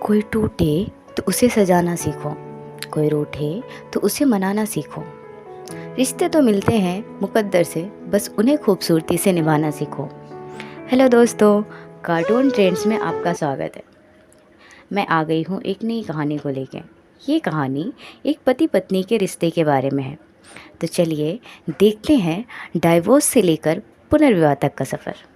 कोई टूटे तो उसे सजाना सीखो, कोई रूठे तो उसे मनाना सीखो। रिश्ते तो मिलते हैं मुकद्दर से, बस उन्हें खूबसूरती से निभाना सीखो। हेलो दोस्तों, कार्टून ट्रेंड्स में आपका स्वागत है। मैं आ गई हूँ एक नई कहानी को लेके। ये कहानी एक पति पत्नी के रिश्ते के बारे में है। तो चलिए देखते हैं डाइवोर्स से लेकर पुनर्विवाह तक का सफ़र।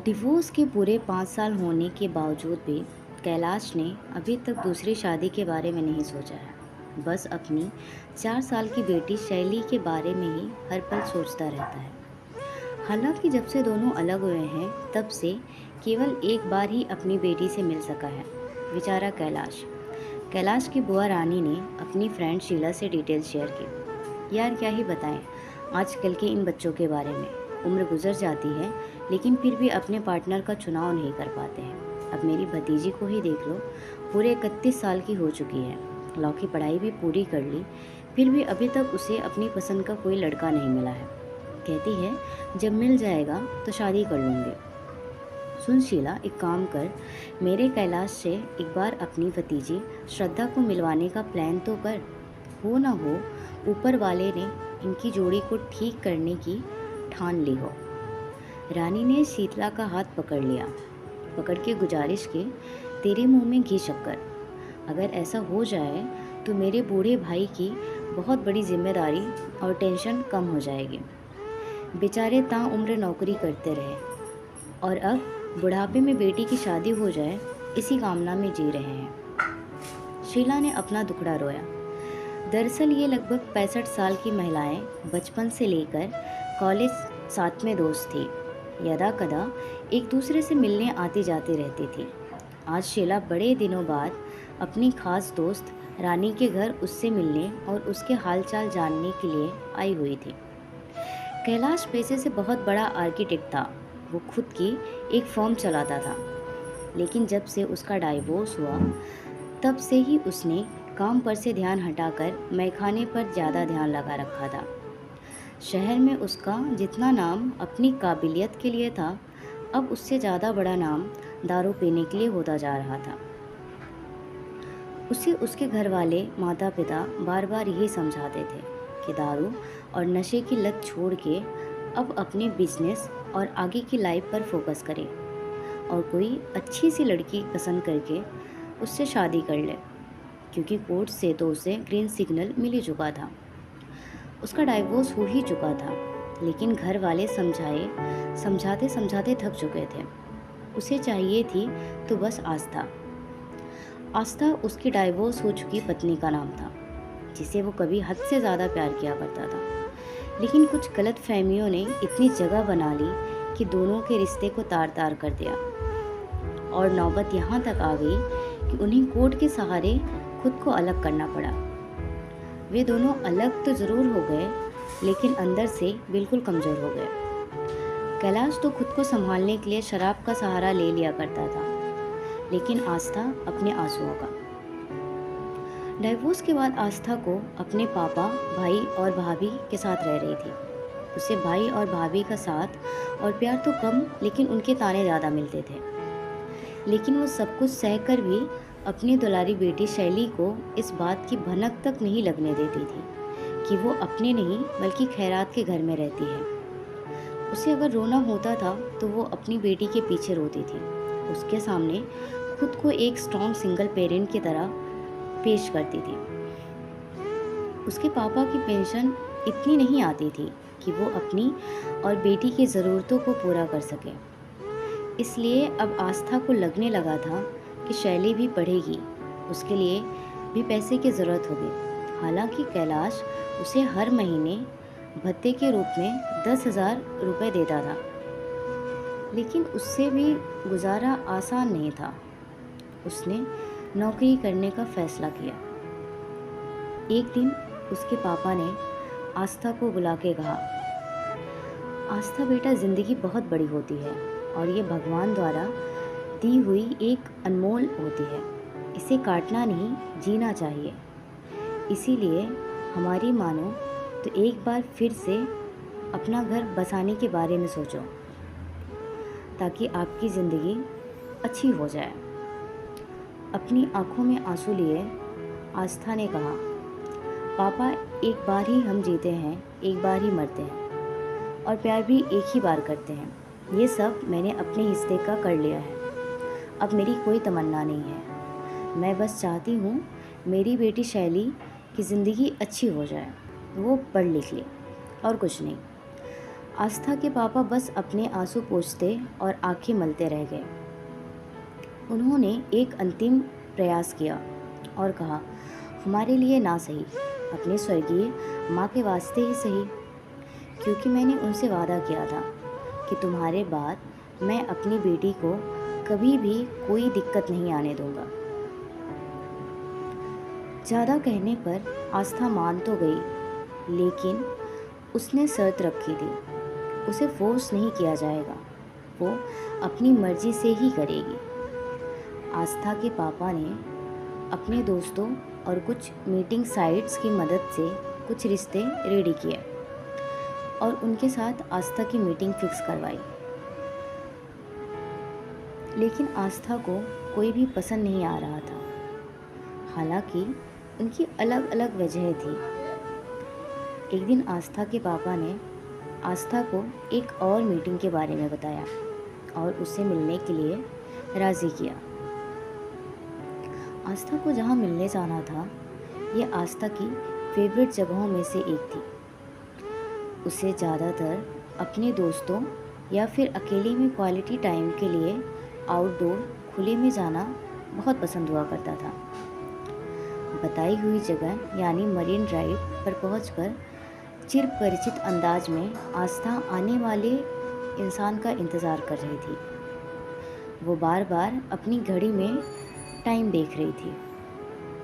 डिवोर्स के पूरे 5 साल होने के बावजूद भी कैलाश ने अभी तक दूसरी शादी के बारे में नहीं सोचा है। बस अपनी 4 साल की बेटी शैली के बारे में ही हर पल सोचता रहता है। हालांकि जब से दोनों अलग हुए हैं तब से केवल एक बार ही अपनी बेटी से मिल सका है। बेचारा कैलाश। कैलाश की बुआ रानी ने अपनी फ्रेंड शीला से डिटेल शेयर की। यार क्या ही बताएं आजकल के इन बच्चों के बारे में। उम्र गुजर जाती है लेकिन फिर भी अपने पार्टनर का चुनाव नहीं कर पाते हैं। अब मेरी भतीजी को ही देख लो, पूरे 31 साल की हो चुकी है। लॉ की पढ़ाई भी पूरी कर ली, फिर भी अभी तक उसे अपनी पसंद का कोई लड़का नहीं मिला है। कहती है जब मिल जाएगा तो शादी कर लूँगी। सुन शीला, एक काम कर, मेरे कैलाश से एक बार अपनी भतीजी श्रद्धा को मिलवाने का प्लान तो कर। हो ना हो ऊपर वाले ने इनकी जोड़ी को ठीक करने की ठान ली हो। रानी ने शीतला का हाथ पकड़ लिया, पकड़ के गुजारिश की, तेरे मुंह में घी शक्कर। अगर ऐसा हो जाए तो मेरे बूढ़े भाई की बहुत बड़ी जिम्मेदारी और टेंशन कम हो जाएगी। बेचारे ताउम्र नौकरी करते रहे और अब बुढ़ापे में बेटी की शादी हो जाए इसी कामना में जी रहे हैं। शीला ने अपना दुखड़ा रोया। दरअसल ये लगभग 65 साल की महिलाएं बचपन से लेकर कॉलेज साथ में दोस्त थी। यदा कदा एक दूसरे से मिलने आती जाती रहती थी। आज शीला बड़े दिनों बाद अपनी खास दोस्त रानी के घर उससे मिलने और उसके हालचाल जानने के लिए आई हुई थी। कैलाश पेशे से बहुत बड़ा आर्किटेक्ट था। वो खुद की एक फर्म चलाता था, लेकिन जब से उसका डाइवोर्स हुआ तब से ही उसने काम पर से ध्यान हटाकर मैखाने पर ज़्यादा ध्यान लगा रखा था। शहर में उसका जितना नाम अपनी काबिलियत के लिए था, अब उससे ज़्यादा बड़ा नाम दारू पीने के लिए होता जा रहा था। उसे उसके घर वाले माता पिता बार बार यही समझाते थे कि दारू और नशे की लत छोड़ के अब अपने बिजनेस और आगे की लाइफ पर फोकस करे और कोई अच्छी सी लड़की पसंद करके उससे शादी कर ले, क्योंकि कोर्ट से तो उसे ग्रीन सिग्नल मिल ही चुका था। उसका डाइवोर्स हो ही चुका था, लेकिन घर वाले समझाते समझाते थक चुके थे। उसे चाहिए थी तो बस आस्था। आस्था उसकी डाइवोर्स हो चुकी पत्नी का नाम था, जिसे वो कभी हद से ज़्यादा प्यार किया करता था। लेकिन कुछ गलत फहमियों ने इतनी जगह बना ली कि दोनों के रिश्ते को तार तार कर दिया और नौबत यहाँ तक आ गई कि उन्हें कोर्ट के सहारे खुद को अलग करना पड़ा। वे दोनों अलग तो ज़रूर हो गए, लेकिन अंदर से बिल्कुल कमज़ोर हो गए। कैलाश तो खुद को संभालने के लिए शराब का सहारा ले लिया करता था, लेकिन आस्था अपने आंसुओं का। डाइवोर्स के बाद आस्था को अपने पापा, भाई और भाभी के साथ रह रही थी। उसे भाई और भाभी का साथ और प्यार तो कम, लेकिन उनके ताने ज़्यादा मिलते थे। लेकिन वो सब कुछ सहकर भी अपनी दुलारी बेटी शैली को इस बात की भनक तक नहीं लगने देती थी कि वो अपने नहीं बल्कि खैरात के घर में रहती है। उसे अगर रोना होता था तो वो अपनी बेटी के पीछे रोती थी। उसके सामने खुद को एक स्ट्रॉन्ग सिंगल पेरेंट की तरह पेश करती थी। उसके पापा की पेंशन इतनी नहीं आती थी कि वो अपनी और बेटी की ज़रूरतों को पूरा कर सके। इसलिए अब आस्था को लगने लगा था कि शैली भी पढ़ेगी, उसके लिए भी पैसे की ज़रूरत होगी। हालांकि कैलाश उसे हर महीने भत्ते के रूप में 10,000 रुपये देता था, लेकिन उससे भी गुजारा आसान नहीं था। उसने नौकरी करने का फैसला किया। एक दिन उसके पापा ने आस्था को बुला के कहा, आस्था बेटा, ज़िंदगी बहुत बड़ी होती है और ये भगवान द्वारा दी हुई एक अनमोल होती है। इसे काटना नहीं, जीना चाहिए। इसीलिए हमारी मानो तो एक बार फिर से अपना घर बसाने के बारे में सोचो, ताकि आपकी ज़िंदगी अच्छी हो जाए। अपनी आंखों में आंसू लिए आस्था ने कहा, पापा, एक बार ही हम जीते हैं, एक बार ही मरते हैं, और प्यार भी एक ही बार करते हैं। ये सब मैंने अपने हिस्से का कर लिया है। अब मेरी कोई तमन्ना नहीं है। मैं बस चाहती हूँ मेरी बेटी शैली की ज़िंदगी अच्छी हो जाए, वो पढ़ लिख ले, और कुछ नहीं। आस्था के पापा बस अपने आंसू पोंछते और आंखें मलते रह गए। उन्होंने एक अंतिम प्रयास किया और कहा, हमारे लिए ना सही, अपने स्वर्गीय माँ के वास्ते ही सही, क्योंकि मैंने उनसे वादा किया था कि तुम्हारे बाद मैं अपनी बेटी को कभी भी कोई दिक्कत नहीं आने दूंगा। ज़्यादा कहने पर आस्था मान तो गई, लेकिन उसने शर्त रखी थी, उसे फोर्स नहीं किया जाएगा, वो अपनी मर्जी से ही करेगी। आस्था के पापा ने अपने दोस्तों और कुछ मीटिंग साइट्स की मदद से कुछ रिश्ते रेडी किए और उनके साथ आस्था की मीटिंग फिक्स करवाई। लेकिन आस्था को कोई भी पसंद नहीं आ रहा था। हालांकि उनकी अलग अलग वजह थी। एक दिन आस्था के पापा ने आस्था को एक और मीटिंग के बारे में बताया और उससे मिलने के लिए राज़ी किया। आस्था को जहाँ मिलने जाना था, ये आस्था की फेवरेट जगहों में से एक थी। उसे ज़्यादातर अपने दोस्तों या फिर अकेले में क्वालिटी टाइम के लिए आउटडोर खुले में जाना बहुत पसंद हुआ करता था। बताई हुई जगह यानी मरीन ड्राइव पर पहुंचकर चिर परिचित अंदाज में आस्था आने वाले इंसान का इंतज़ार कर रही थी। वो बार बार अपनी घड़ी में टाइम देख रही थी।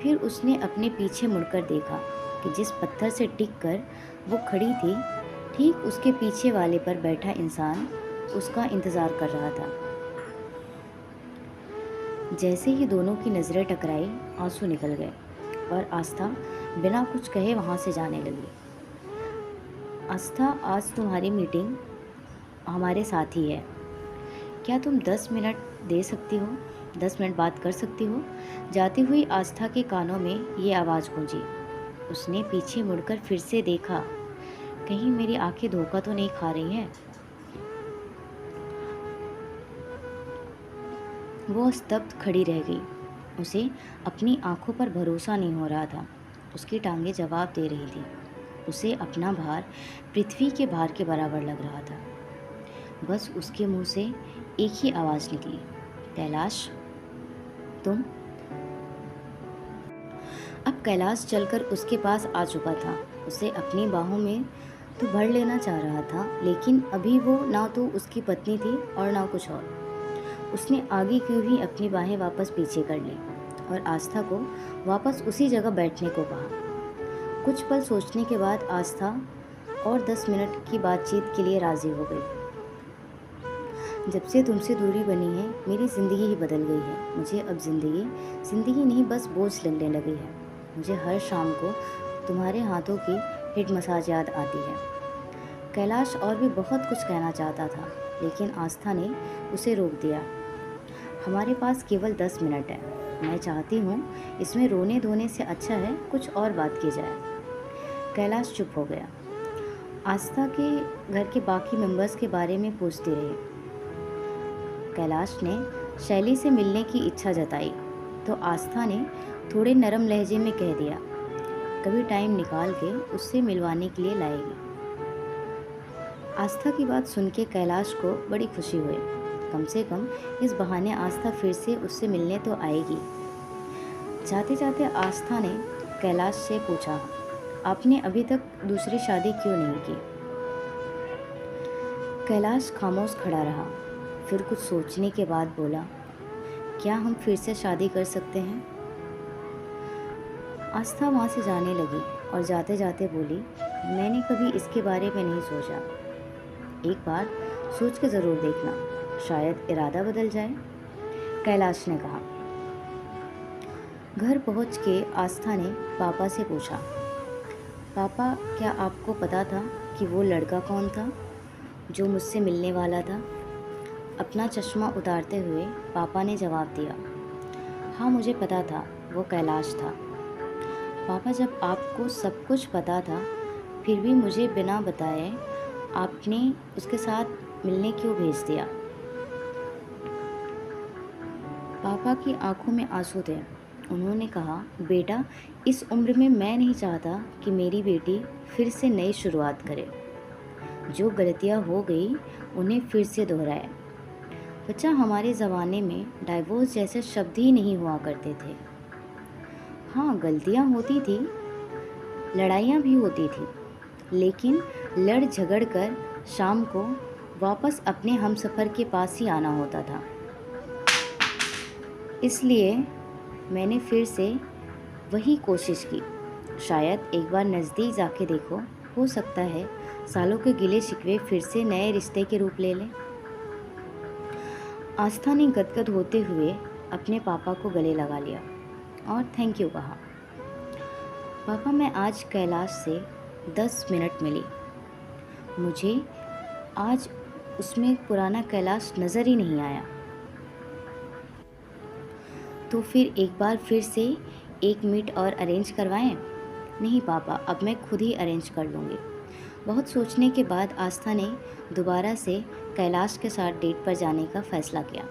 फिर उसने अपने पीछे मुड़कर देखा कि जिस पत्थर से टिक कर वो खड़ी थी, ठीक उसके पीछे वाले पर बैठा इंसान उसका इंतज़ार कर रहा था। जैसे ही दोनों की नज़रें टकराई, आंसू निकल गए और आस्था बिना कुछ कहे वहाँ से जाने लगी। आस्था, आज तुम्हारी मीटिंग हमारे साथ ही है। क्या तुम 10 मिनट दे सकती हो? 10 मिनट बात कर सकती हो? जाती हुई आस्था के कानों में ये आवाज़ गूंजी। उसने पीछे मुड़कर फिर से देखा, कहीं मेरी आंखें धोखा तो नहीं खा रही हैं। वो स्तब्ध खड़ी रह गई। उसे अपनी आंखों पर भरोसा नहीं हो रहा था। उसकी टांगें जवाब दे रही थी। उसे अपना भार पृथ्वी के भार के बराबर लग रहा था। बस उसके मुंह से एक ही आवाज़ निकली, कैलाश, तुम। अब कैलाश चलकर उसके पास आ चुका था। उसे अपनी बाहों में तो भर लेना चाह रहा था, लेकिन अभी वो ना तो उसकी पत्नी थी और ना कुछ और। उसने आगे की ही अपनी बाहें वापस पीछे कर ली और आस्था को वापस उसी जगह बैठने को कहा। कुछ पल सोचने के बाद आस्था और 10 मिनट की बातचीत के लिए राज़ी हो गई। जब से तुमसे दूरी बनी है, मेरी ज़िंदगी ही बदल गई है। मुझे अब ज़िंदगी नहीं, बस बोझ लगने लगी है। मुझे हर शाम को तुम्हारे हाथों की हेड मसाज याद आती है। कैलाश और भी बहुत कुछ कहना चाहता था, लेकिन आस्था ने उसे रोक दिया। हमारे पास केवल 10 मिनट है। मैं चाहती हूँ इसमें रोने धोने से अच्छा है कुछ और बात की जाए। कैलाश चुप हो गया। आस्था के घर के बाकी मेंबर्स के बारे में पूछती रही। कैलाश ने शैली से मिलने की इच्छा जताई तो आस्था ने थोड़े नरम लहजे में कह दिया, कभी टाइम निकाल के उससे मिलवाने के लिए लाएगी। आस्था की बात सुन के कैलाश को बड़ी खुशी हुई। कम से कम इस बहाने आस्था फिर से उससे मिलने तो आएगी। जाते जाते आस्था ने कैलाश से पूछा, आपने अभी तक दूसरी शादी क्यों नहीं की? कैलाश खामोश खड़ा रहा, फिर कुछ सोचने के बाद बोला, क्या हम फिर से शादी कर सकते हैं? आस्था वहाँ से जाने लगी और जाते जाते बोली, मैंने कभी इसके बारे में नहीं सोचा। एक बार सोच के ज़रूर देखना, शायद इरादा बदल जाए, कैलाश ने कहा। घर पहुँच के आस्था ने पापा से पूछा, पापा, क्या आपको पता था कि वो लड़का कौन था जो मुझसे मिलने वाला था। अपना चश्मा उतारते हुए पापा ने जवाब दिया, हाँ मुझे पता था, वो कैलाश था। पापा, जब आपको सब कुछ पता था फिर भी मुझे बिना बताए आपने उसके साथ मिलने क्यों भेज दिया? पापा की आंखों में आंसू थे। उन्होंने कहा, बेटा, इस उम्र में मैं नहीं चाहता कि मेरी बेटी फिर से नई शुरुआत करे। जो गलतियां हो गई उन्हें फिर से दोहराए। बच्चा, हमारे ज़माने में डाइवोर्स जैसे शब्द ही नहीं हुआ करते थे। हाँ, गलतियां होती थी, लड़ाइयाँ भी होती थी, लेकिन लड़ झगड़ कर शाम को वापस अपने हमसफ़र के पास ही आना होता था। इसलिए मैंने फिर से वही कोशिश की। शायद एक बार नज़दीक जाके देखो, हो सकता है सालों के गिले शिकवे फिर से नए रिश्ते के रूप ले लें। आस्था ने गदगद होते हुए अपने पापा को गले लगा लिया और थैंक यू कहा। पापा, मैं आज कैलाश से 10 मिनट मिली। मुझे आज उसमें पुराना कैलाश नज़र ही नहीं आया। तो फिर एक बार फिर से एक मीट और अरेंज करवाएं? नहीं पापा, अब मैं खुद ही अरेंज कर लूँगी। बहुत सोचने के बाद आस्था ने दोबारा से कैलाश के साथ डेट पर जाने का फ़ैसला किया।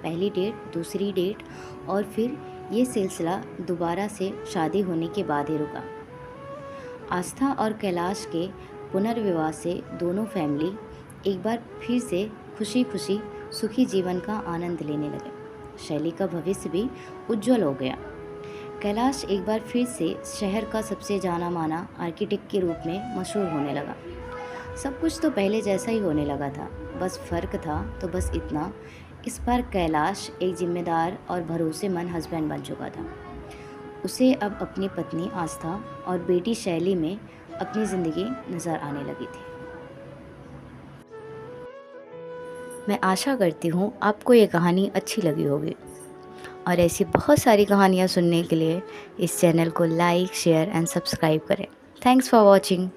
पहली डेट, दूसरी डेट और फिर ये सिलसिला दोबारा से शादी होने के बाद ही रुका। आस्था और कैलाश के पुनर्विवाह से दोनों फैमिली एक बार फिर से खुशी खुशी सुखी जीवन का आनंद लेने लगे। शैली का भविष्य भी उज्जवल हो गया। कैलाश एक बार फिर से शहर का सबसे जाना माना आर्किटेक्ट के रूप में मशहूर होने लगा। सब कुछ तो पहले जैसा ही होने लगा था, बस फ़र्क था तो बस इतना, इस बार कैलाश एक जिम्मेदार और भरोसेमंद हस्बैंड बन चुका था। उसे अब अपनी पत्नी आस्था और बेटी शैली में अपनी ज़िंदगी नज़र आने लगी थी। मैं आशा करती हूँ आपको ये कहानी अच्छी लगी होगी और ऐसी बहुत सारी कहानियाँ सुनने के लिए इस चैनल को लाइक, शेयर एंड सब्सक्राइब करें। Thanks for watching.